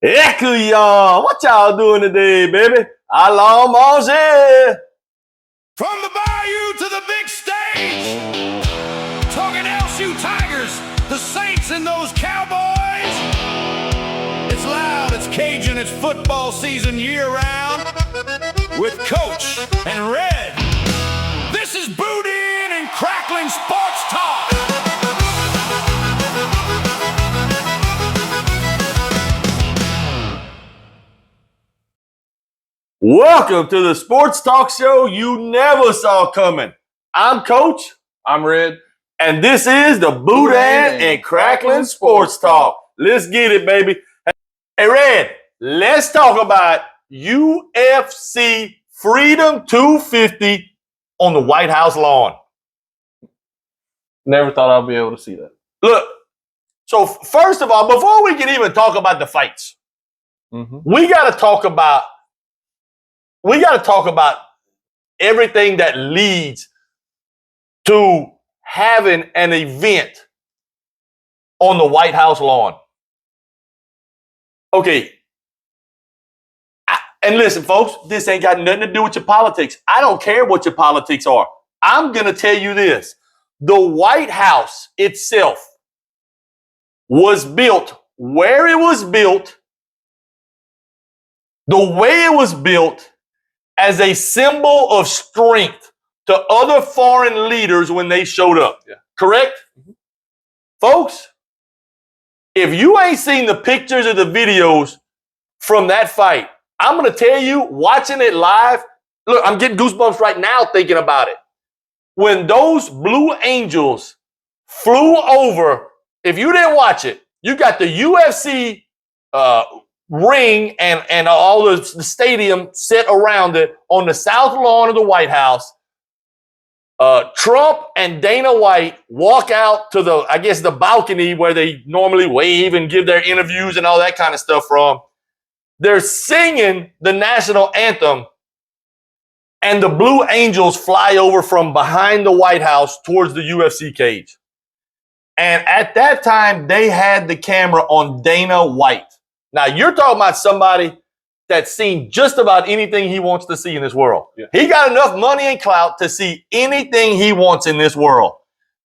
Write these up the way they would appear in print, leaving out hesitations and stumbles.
Heck y'all, what y'all doing today, baby? Allons manger! From the bayou to the big stage, talking LSU Tigers, the Saints and those Cowboys. It's loud, it's Cajun, it's football season year-round with Coach and Red. This is boot-in and crackling sports talk. Welcome to the sports talk show you never saw coming. I'm Coach. I'm Red. And this is the Boudin and Crackling Sports Talk. Let's get it, baby. Hey, Red, let's talk about UFC Freedom 250 on the White House lawn. Never thought I'd be able to see that. Look, so first of all, before we can even talk about the fights, we got to talk about everything that leads to having an event on the White House lawn. Okay. And listen, folks, this ain't got nothing to do with your politics. I don't care what your politics are. I'm going to tell you this. The White House itself was built where it was built, the way it was built, as a symbol of strength to other foreign leaders when they showed up. Yeah. Correct? Folks, if you ain't seen the pictures or the videos from that fight, I'm going to tell you, watching it live, look, I'm getting goosebumps right now thinking about it. When those Blue Angels flew over, if you didn't watch it, you got the UFC ring and all the stadium set around it on the south lawn of the White House. Trump and Dana White walk out to the balcony where they normally wave and give their interviews and all that kind of stuff from. They're singing the national anthem, and the Blue Angels fly over from behind the White House towards the UFC cage. And at that time, they had the camera on Dana White. Now, you're talking about somebody that's seen just about anything he wants to see in this world. Yeah. He got enough money and clout to see anything he wants in this world.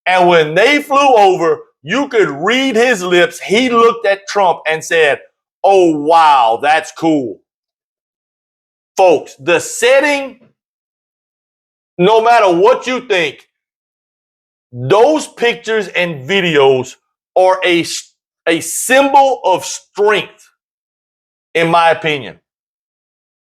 And when they flew over, you could read his lips. He looked at Trump and said, "Oh, wow, that's cool." Folks, the setting, no matter what you think, those pictures and videos are a symbol of strength. In my opinion,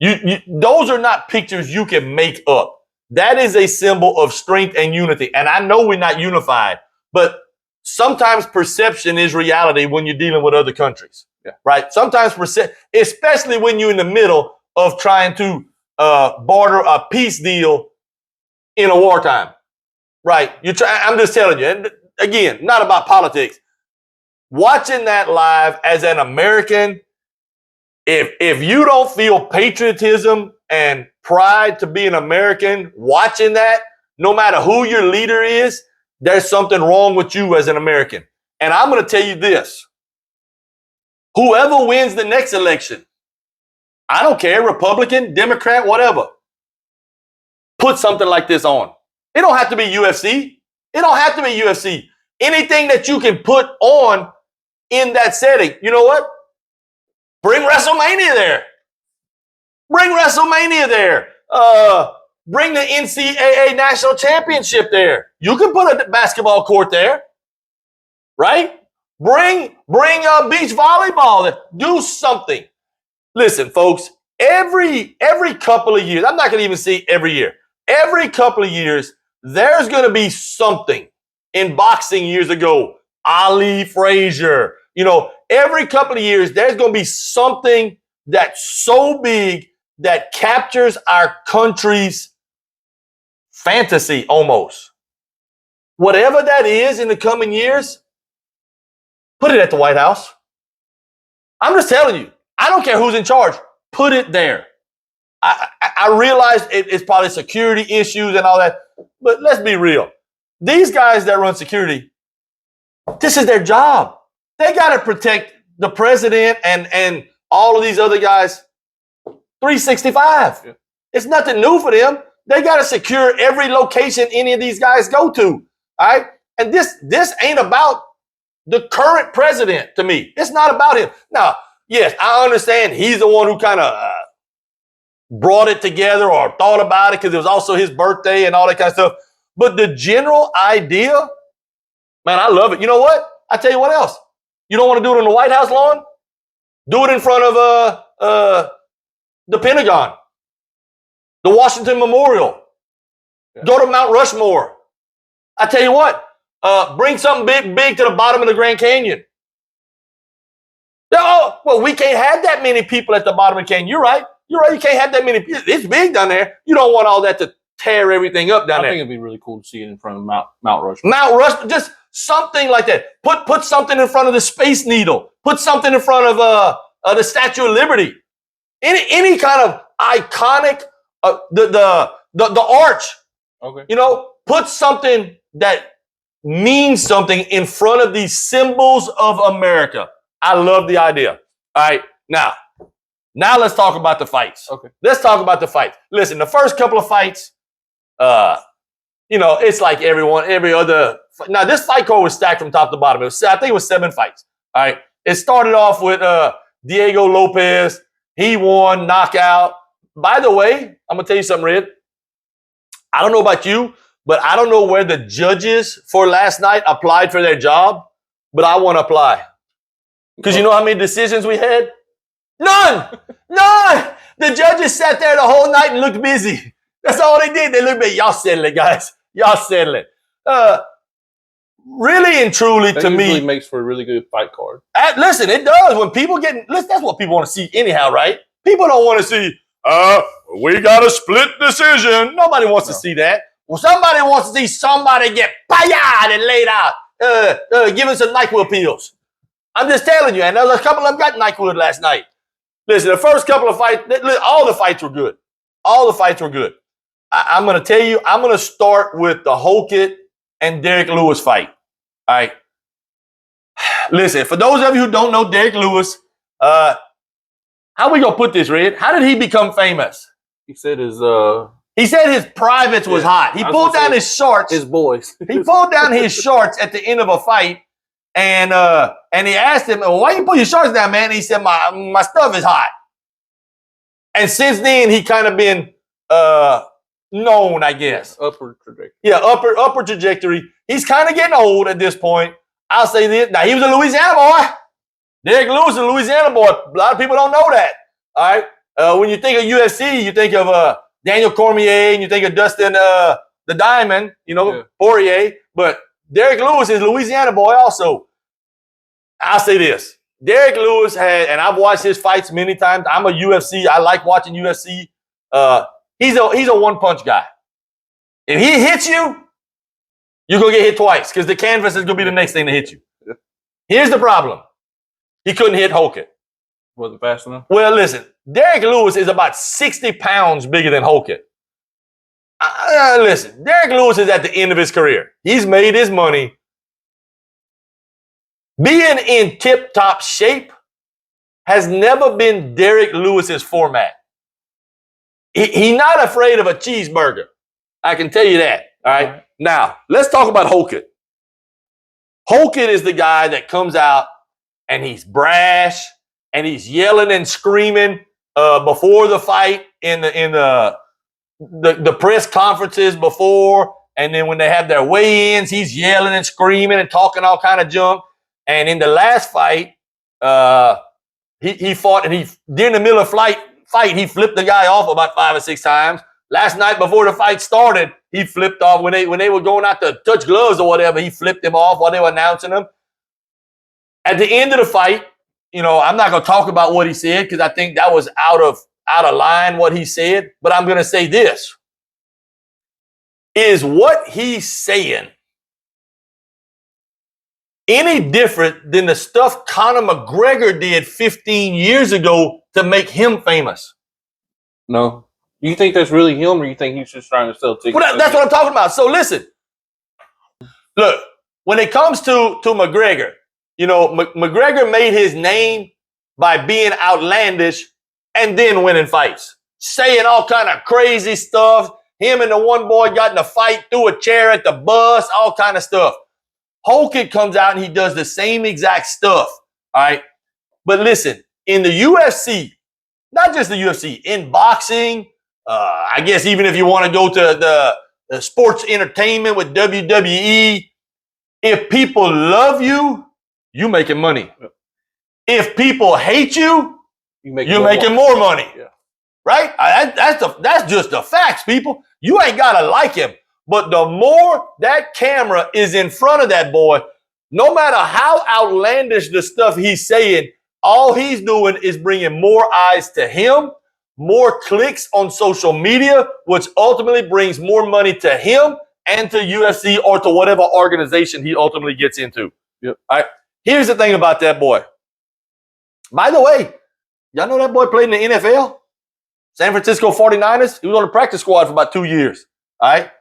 those are not pictures you can make up. That is a symbol of strength and unity. And I know we're not unified, but sometimes perception is reality when you're dealing with other countries, right? Sometimes especially when you're in the middle of trying to barter a peace deal in a wartime, right? I'm just telling you, and again, not about politics. Watching that live as an American, If you don't feel patriotism and pride to be an American watching that, no matter who your leader is, there's something wrong with you as an American. And I'm going to tell you this. Whoever wins the next election, I don't care, Republican, Democrat, whatever, put something like this on. It don't have to be UFC. It don't have to be UFC. Anything that you can put on in that setting, you know what? Bring WrestleMania there. Bring WrestleMania there. Bring the NCAA National Championship there. You can put a basketball court there, right? Bring beach volleyball there. Do something. Listen, folks, every couple of years, I'm not going to even say every year. Every couple of years, there's going to be something. In boxing years ago, Ali Frazier, every couple of years, there's going to be something that's so big that captures our country's fantasy almost. Whatever that is in the coming years, put it at the White House. I'm just telling you, I don't care who's in charge. Put it there. I realize it's probably security issues and all that, but let's be real. These guys that run security, this is their job. They got to protect the president and all of these other guys, 365. Yeah. It's nothing new for them. They got to secure every location any of these guys go to. All right. And this ain't about the current president to me. It's not about him. Now, yes, I understand he's the one who kind of brought it together or thought about it because it was also his birthday and all that kind of stuff. But the general idea, man, I love it. You know what? I tell you what else. You don't want to do it on the White House lawn? Do it in front of the Pentagon, the Washington Memorial. Yeah. Go to Mount Rushmore. I tell you what, bring something big to the bottom of the Grand Canyon. Oh, well, we can't have that many people at the bottom of the canyon. You're right. You can't have that many people. It's big down there. You don't want all that to tear everything up down there. I think it'd be really cool to see it in front of Mount Rushmore. Mount Rushmore, just something like that. Put something in front of the Space Needle. Put something in front of the Statue of Liberty. Any kind of iconic, the arch. Okay. You know, put something that means something in front of these symbols of America. I love the idea. All right, now let's talk about the fights. Okay. Let's talk about the fights. Listen, the first couple of fights, it's like every other. Now, this fight card was stacked from top to bottom. I think it was 7 fights. All right. It started off with Diego Lopez. He won, knockout. By the way, I'm going to tell you something, Red. I don't know about you, but I don't know where the judges for last night applied for their job, but I want to apply. Because you know how many decisions we had? None! None! The judges sat there the whole night and looked busy. That's all they did. They looked at me. Y'all settle it, guys. Y'all settle it. Really and truly, that to me, usually makes for a really good fight card. Listen, it does. When people that's what people want to see anyhow, right? People don't want to see, we got a split decision. Nobody wants to see that. Well, somebody wants to see somebody get payad and laid out, giving some NyQuil pills. I'm just telling you, and there was a couple of them got NyQuil last night. Listen, the first couple of fights, all the fights were good. All the fights were good. I'm going to tell you, I'm going to start with the Holkett and Derek Lewis fight. All right. Listen, for those of you who don't know Derek Lewis, how we going to put this, Red? How did he become famous? He said his privates was hot. He pulled down his shorts. His boys. He pulled down his shorts at the end of a fight. And he asked him, well, why you pull your shorts down, man? And he said, my stuff is hot. And since then, he kind of been known, I guess. Upward trajectory. Yeah, upward trajectory. He's kind of getting old at this point. I'll say this. Now, he was a Louisiana boy. Derek Lewis is a Louisiana boy. A lot of people don't know that. All right. When you think of UFC, you think of Daniel Cormier and you think of Dustin the Diamond, Poirier. But Derek Lewis is a Louisiana boy also. I'll say this. Derek Lewis and I've watched his fights many times. I'm a UFC. I like watching UFC. He's a one-punch guy. If he hits you, you're going to get hit twice because the canvas is going to be the next thing to hit you. Yeah. Here's the problem. He couldn't hit Holkett. Was it fast enough? Well, listen, Derek Lewis is about 60 pounds bigger than Holkett. Listen, Derek Lewis is at the end of his career. He's made his money. Being in tip-top shape has never been Derek Lewis's format. He's not afraid of a cheeseburger. I can tell you that. All right. Now, let's talk about Holkett. Holkett is the guy that comes out and he's brash and he's yelling and screaming before the fight in the press conferences before, and then when they have their weigh-ins, he's yelling and screaming and talking all kind of junk. And in the last fight, he fought, and during the middle of fight, he flipped the guy off about 5 or 6 times. Last night before the fight started, he flipped off when they were going out to touch gloves or whatever. He flipped him off while they were announcing them. At the end of the fight, I'm not going to talk about what he said because I think that was out of line what he said. But I'm going to say this: is what he's saying any different than the stuff Conor McGregor did 15 years ago to make him famous? No. You think that's really him, or you think he's just trying to sell tickets? Well, that's what I'm talking about. So listen, look, when it comes to McGregor, McGregor made his name by being outlandish and then winning fights. Saying all kind of crazy stuff. Him and the one boy got in a fight, threw a chair at the bus, all kind of stuff. Hogan comes out and he does the same exact stuff. All right. But listen, in the UFC, not just the UFC, in boxing, I guess even if you want to go to the sports entertainment with WWE, if people love you, you making money. If people hate you, you're making more money. Yeah. Right? That's just the facts, people. You ain't got to like him. But the more that camera is in front of that boy, no matter how outlandish the stuff he's saying, all he's doing is bringing more eyes to him, more clicks on social media, which ultimately brings more money to him and to UFC or to whatever organization he ultimately gets into. Yep. All right. Here's the thing about that boy. By the way, y'all know that boy played in the NFL? San Francisco 49ers? He was on the practice squad for about 2 years. All right.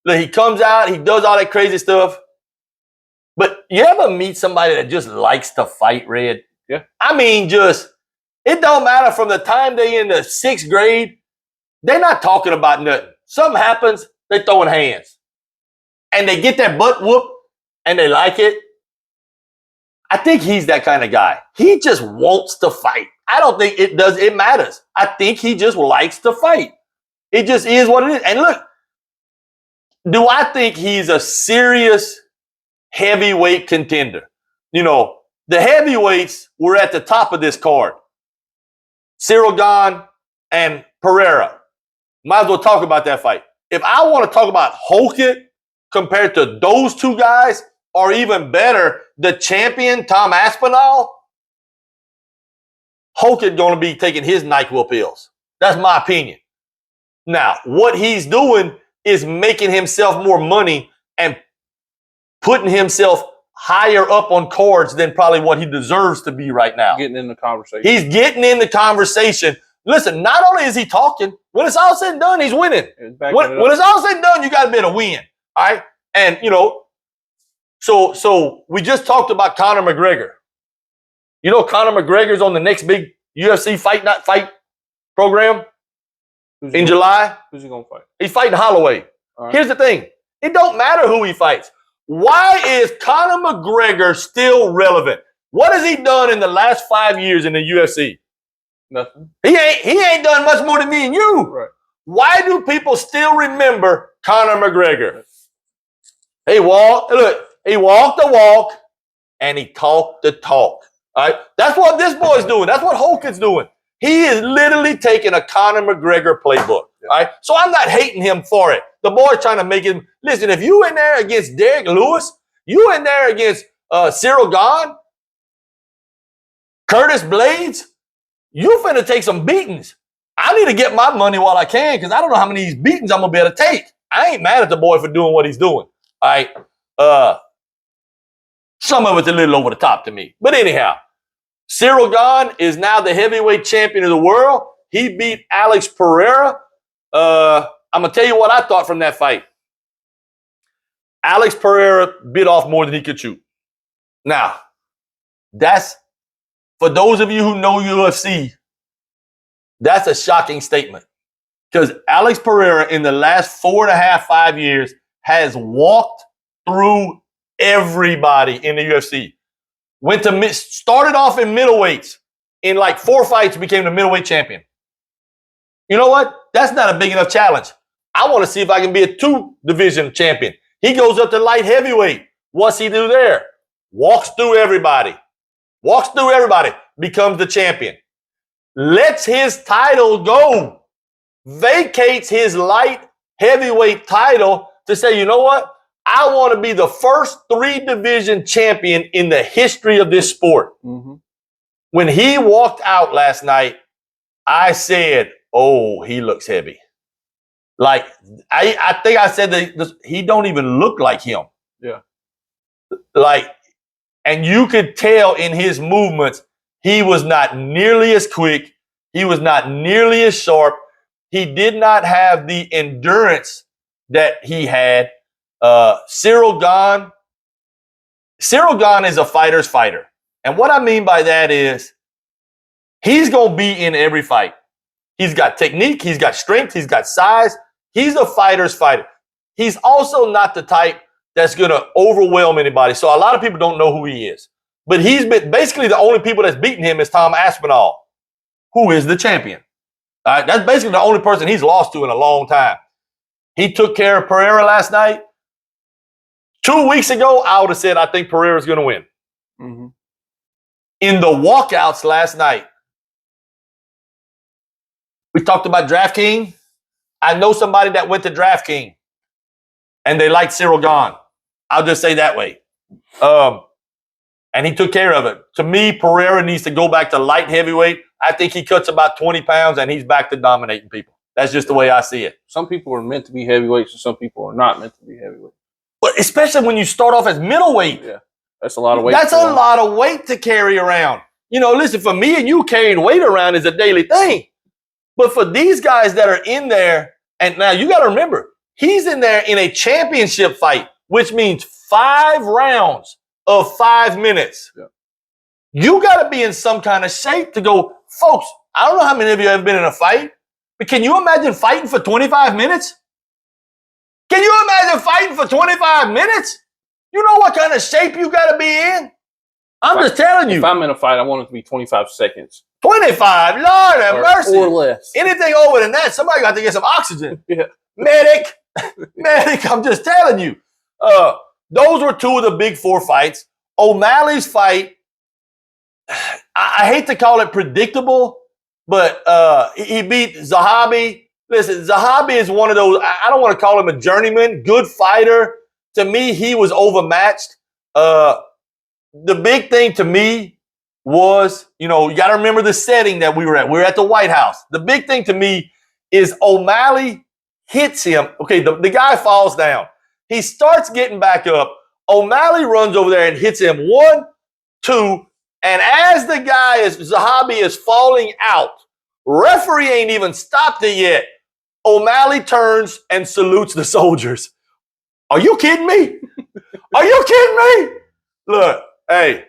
Look, he comes out, he does all that crazy stuff. But you ever meet somebody that just likes to fight, Red? Yeah. I mean, it don't matter from the time they in the 6th grade, they're not talking about nothing. Something happens, they throwing hands. And they get their butt whooped and they like it. I think he's that kind of guy. He just wants to fight. I don't think it matters. I think he just likes to fight. It just is what it is. And look, do I think he's a serious heavyweight contender? You know, the heavyweights were at the top of this card. Cyril Gane and Pereira. Might as well talk about that fight. If I want to talk about Hogan compared to those two guys, or even better, the champion, Tom Aspinall, Hogan going to be taking his NyQuil pills. That's my opinion. Now, what he's doing is making himself more money and putting himself higher up on cards than probably what he deserves to be right now. Getting in the conversation. He's getting in the conversation. Listen, not only is he talking, when it's all said and done, he's winning. When it's all said and done, you got to be able to win. All right? And, you know, so we just talked about Conor McGregor. You know Conor McGregor's on the next big UFC fight program in July. Who's he going to fight? He's fighting Holloway. Right. Here's the thing. It don't matter who he fights. Why is Conor McGregor still relevant? What has he done in the last 5 years in the UFC? Nothing. He ain't done much more than me and you. Right. Why do people still remember Conor McGregor? He walked the walk and he talked the talk. All right? That's what this boy's doing. That's what Hogan's doing. He is literally taking a Conor McGregor playbook. Yeah. All right? So I'm not hating him for it. The boy's trying to make him, listen, if you in there against Derek Lewis, you in there against Cyril Gane, Curtis Blades, you finna take some beatings. I need to get my money while I can because I don't know how many of these beatings I'm going to be able to take. I ain't mad at the boy for doing what he's doing. All right? Some of it's a little over the top to me. But anyhow, Cyril Gane is now the heavyweight champion of the world. He beat Alex Pereira. I'm going to tell you what I thought from that fight. Alex Pereira bit off more than he could chew. Now, that's, for those of you who know UFC, that's a shocking statement. Because Alex Pereira in the last 4.5, 5 years has walked through everybody in the UFC. Started off in middleweights. In like 4 fights, became the middleweight champion. You know what? That's not a big enough challenge. I want to see if I can be a 2-division champion. He goes up to light heavyweight. What's he do there? Walks through everybody. Becomes the champion. Lets his title go. Vacates his light heavyweight title to say, you know what? I want to be the first 3-division champion in the history of this sport. Mm-hmm. When he walked out last night, I said, oh, he looks heavy. Like, I think I said that he don't even look like him. Yeah. Like, and you could tell in his movements, he was not nearly as quick. He was not nearly as sharp. He did not have the endurance that he had. Cyril Gane is a fighter's fighter. And what I mean by that is He's going to be in every fight. He's got technique. He's got strength. He's got size. He's a fighter's fighter. He's also not the type that's going to overwhelm anybody. So a lot of people don't know who he is. But he's been basically the only people that's beaten him is Tom Aspinall, who is the champion. All right, that's basically the only person he's lost to in a long time. He took care of Pereira last night. 2 weeks ago, I would have said I think Pereira's going to win. Mm-hmm. In the walkouts last night, we talked about DraftKings. I know somebody that went to DraftKings, and they liked Cyril Gahn. I'll just say that way. And he took care of it. To me, Pereira needs to go back to light heavyweight. I think he cuts about 20 pounds, and he's back to dominating people. That's just the way I see it. Some people are meant to be heavyweights, and some people are not meant to be heavyweights. But especially when you start off as middleweight. Yeah, that's a lot of weight. That's a lot of weight to carry around. You know, listen, for me and you, carrying weight around is a daily thing. But for these guys that are in there, and now you got to remember, he's in there in a championship fight, which means 5 rounds of 5 minutes. Yeah. You got to be in some kind of shape to go, folks, I don't know how many of you have been in a fight, but can you imagine fighting for 25 minutes? Can you imagine fighting for 25 minutes? You know what kind of shape you got to be in? I'm just telling you. If I'm in a fight, I want it to be 25 seconds. 25, Lord have mercy. Or less. Anything over than that, somebody got to get some oxygen. Yeah. Medic, I'm just telling you. Those were 2 of the big 4 fights. O'Malley's fight, I hate to call it predictable, but he beat Zahabi. Listen, Zahabi is one of those, I don't want to call him a journeyman, good fighter. To me, he was overmatched. The big thing to me was, you know, you got to remember the setting that we were at. We were at the White House. The big thing to me is O'Malley hits him. Okay, the guy falls down. He starts getting back up. O'Malley runs over there and hits him 1, 2, and as the guy Zahabi is falling out, referee ain't even stopped it yet. O'Malley turns and salutes the soldiers. Are you kidding me? Are you kidding me? Look, hey,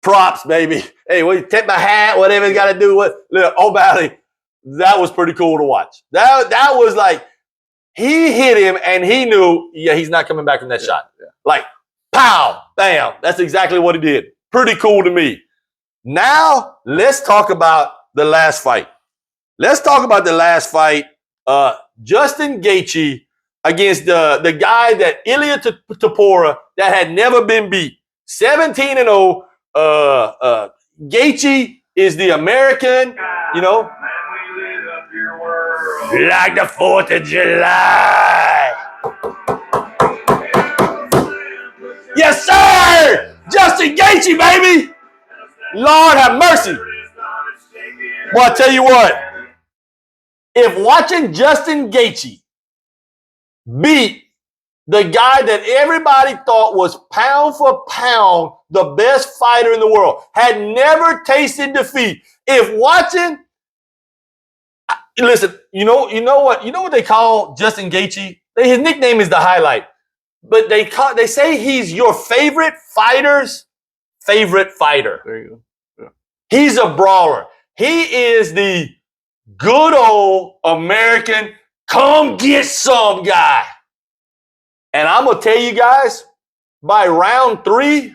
props, baby. Hey, take my hat, whatever you got to do. Look, O'Malley, that was pretty cool to watch. That was like, he hit him and he knew, yeah, he's not coming back from that shot. Yeah. Like, pow, bam. That's exactly what he did. Pretty cool to me. Now, let's talk about the last fight. Let's talk about the last fight. Justin Gaethje against the guy that Ilia Topuria that had never been beat. 17-0. Gaethje is the American, you know, like the 4th of July. Yes, sir! Justin Gaethje, baby! Lord have mercy. Well, I tell you what, if watching Justin Gaethje beat the guy that everybody thought was pound for pound the best fighter in the world, had never tasted defeat, if watching, listen, you know what they call Justin Gaethje? His nickname is the Highlight, but they say he's your favorite fighter's favorite fighter. There you go. Yeah. He's a brawler. He is the good old American come get some guy. And I'm going to tell you guys, by round 3,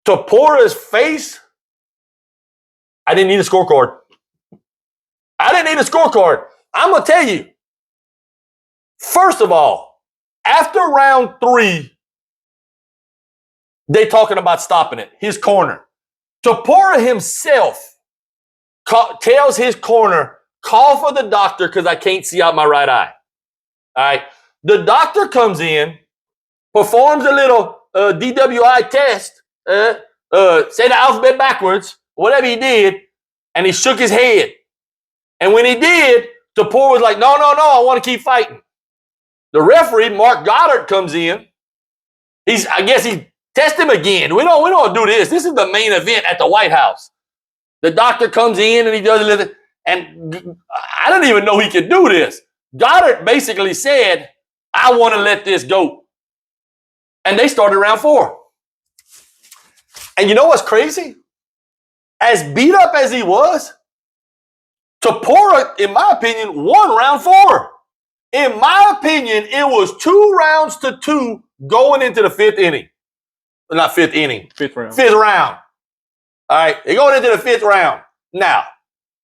Topuria's face, I didn't need a scorecard. I'm going to tell you, first of all, after round 3, they talking about stopping it, his corner. Topuria himself tells his corner, call for the doctor because I can't see out my right eye. All right. The doctor comes in, performs a little DWI test, say the alphabet backwards, whatever he did, and he shook his head. And when he did, Topuria was like, no, I want to keep fighting. The referee, Mark Goddard, comes in. I guess he test him again. We don't do this. This is the main event at the White House. The doctor comes in and he does a little, and I didn't even know he could do this. Goddard basically said, I want to let this go. And they started round 4. And you know what's crazy? as beat up as he was, Topuria, in my opinion, won round 4. In my opinion, it was 2-2 going into the 5th inning. Not 5th inning. 5th round. 5th round. All right, they're going into the 5th round. Now,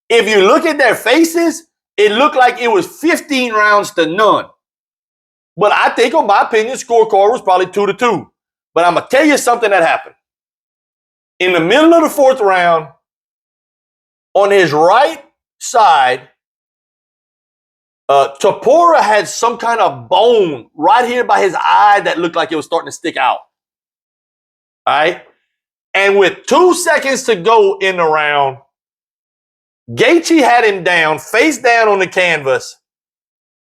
if you look at their faces, it looked like it was 15 rounds to none. But I think, in my opinion, scorecard was probably 2-2. But I'm going to tell you something that happened. In the middle of the 4th round, on his right side, Topuria had some kind of bone right here by his eye that looked like it was starting to stick out. All right? And with 2 seconds to go in the round, Gaethje had him down, face down on the canvas,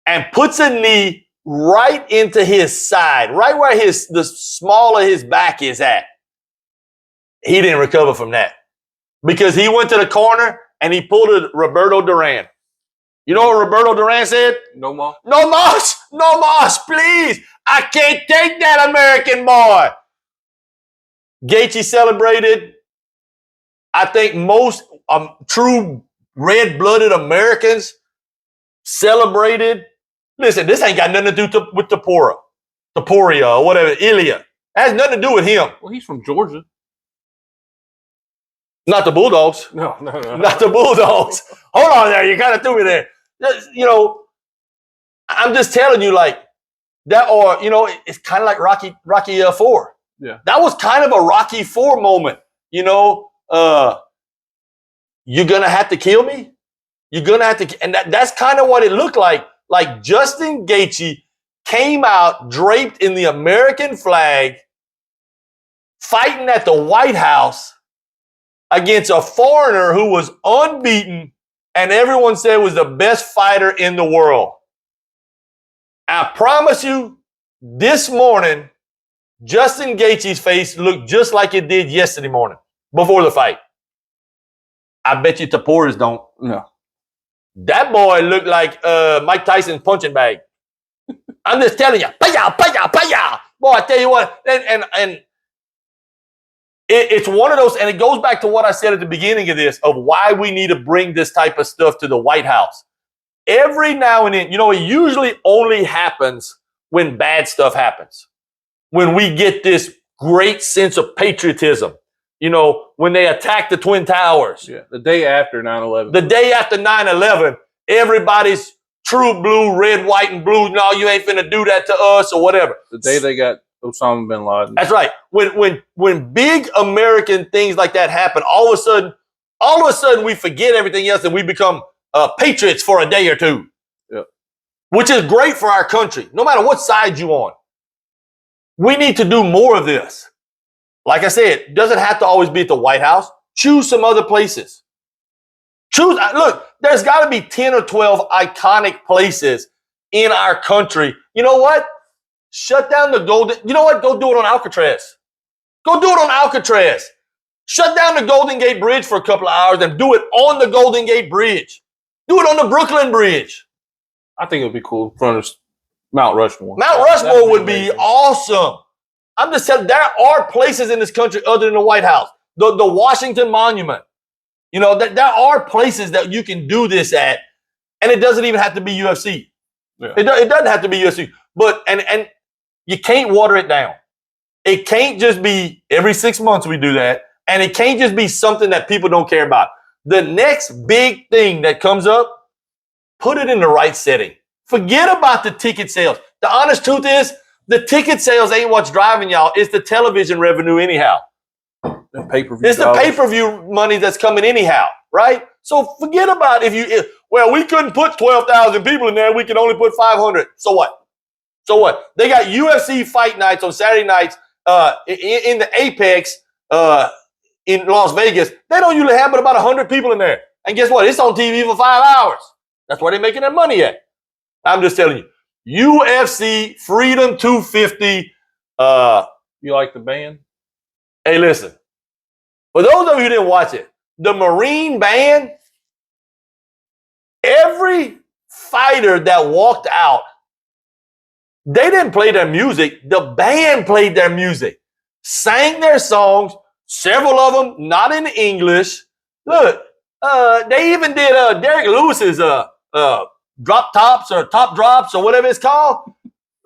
and puts a knee right into his side, right where the small of his back is at. He didn't recover from that because he went to the corner and he pulled a Roberto Duran. You know what Roberto Duran said? No more. No mas, no mas, please. I can't take that American boy. Gaethje celebrated. I think most true red-blooded Americans celebrated. Listen, this ain't got nothing to do with Topuria or whatever, Ilya. It has nothing to do with him. Well, he's from Georgia. Not the Bulldogs. No. Not the Bulldogs. Hold on there. You kind of threw me there. You know, I'm just telling you like that, or, you know, it's kind of like Rocky 4. Yeah. That was kind of a Rocky 4 moment. You know, you're going to have to kill me. You're going to have to. And that's kind of what it looked like. Like Justin Gaethje came out draped in the American flag, fighting at the White House against a foreigner who was unbeaten and everyone said was the best fighter in the world. I promise you, this morning, Justin Gaethje's face looked just like it did yesterday morning before the fight. I bet you Topuria's don't. No. That boy looked like Mike Tyson's punching bag. I'm just telling you, paya, paya, paya. Boy, I tell you what, and it's one of those, and it goes back to what I said at the beginning of this, of why we need to bring this type of stuff to the White House. Every now and then, you know, it usually only happens when bad stuff happens. When we get this great sense of patriotism. You know, when they attacked the Twin Towers. Yeah, the day after 9/11. The day after 9/11, everybody's true blue, red, white, and blue. No, you ain't finna do that to us or whatever. The day they got Osama bin Laden. That's right. When big American things like that happen, all of a sudden we forget everything else and we become patriots for a day or two. Yep. Which is great for our country, no matter what side you on. We need to do more of this. Like I said, it doesn't have to always be at the White House. Choose some other places. Look, there's got to be 10 or 12 iconic places in our country. You know what? Shut down the Golden. You know what? Go do it on Alcatraz. Go do it on Alcatraz. Shut down the Golden Gate Bridge for a couple of hours and do it on the Golden Gate Bridge. Do it on the Brooklyn Bridge. I think it would be cool in front of Mount Rushmore. Mount Rushmore would be awesome. I'm just telling you, there are places in this country other than the White House. The Washington Monument. You know, there are places that you can do this at, and it doesn't even have to be UFC. Yeah. It doesn't have to be UFC. But, and you can't water it down. It can't just be every 6 months we do that, and it can't just be something that people don't care about. The next big thing that comes up, put it in the right setting. Forget about the ticket sales. The honest truth is, the ticket sales ain't what's driving y'all. It's the television revenue anyhow. The pay-per-view. It's the pay-per-view money that's coming anyhow, right? So forget about we couldn't put 12,000 people in there. We can only put 500. So what? So what? They got UFC fight nights on Saturday nights in the Apex in Las Vegas. They don't usually have but about 100 people in there. And guess what? It's on TV for 5 hours. That's where they're making their money at. I'm just telling you. UFC Freedom 250. You like the band? Hey, listen. For those of you who didn't watch it, the Marine band, every fighter that walked out, they didn't play their music. The band played their music, sang their songs, several of them not in English, Look, they even did Derek Lewis's drop tops or top drops or whatever it's called.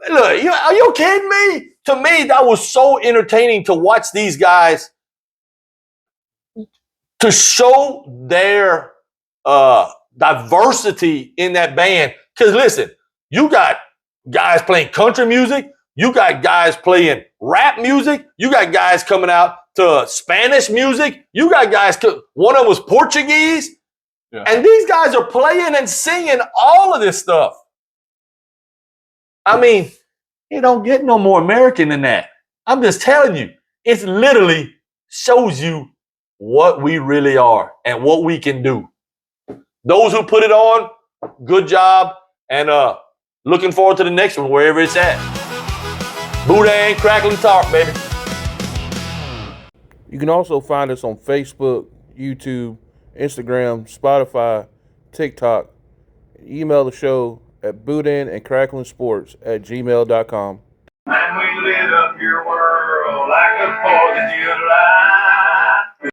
Look, are you kidding me? To me, that was so entertaining to watch these guys to show their diversity in that band. Because listen, you got guys playing country music, you got guys playing rap music, you got guys coming out to Spanish music, you got guys, one of them was Portuguese, and these guys are playing and singing all of this stuff. I mean, it don't get no more American than that. I'm just telling you, it literally shows you what we really are and what we can do. Those who put it on, good job, and looking forward to the next one, wherever it's at. Boudin, Crackling Talk, baby. You can also find us on Facebook, YouTube, Instagram, Spotify, TikTok. Email the show at boudinandcracklingsports@gmail.com. And we lit up your world like a 4th of July.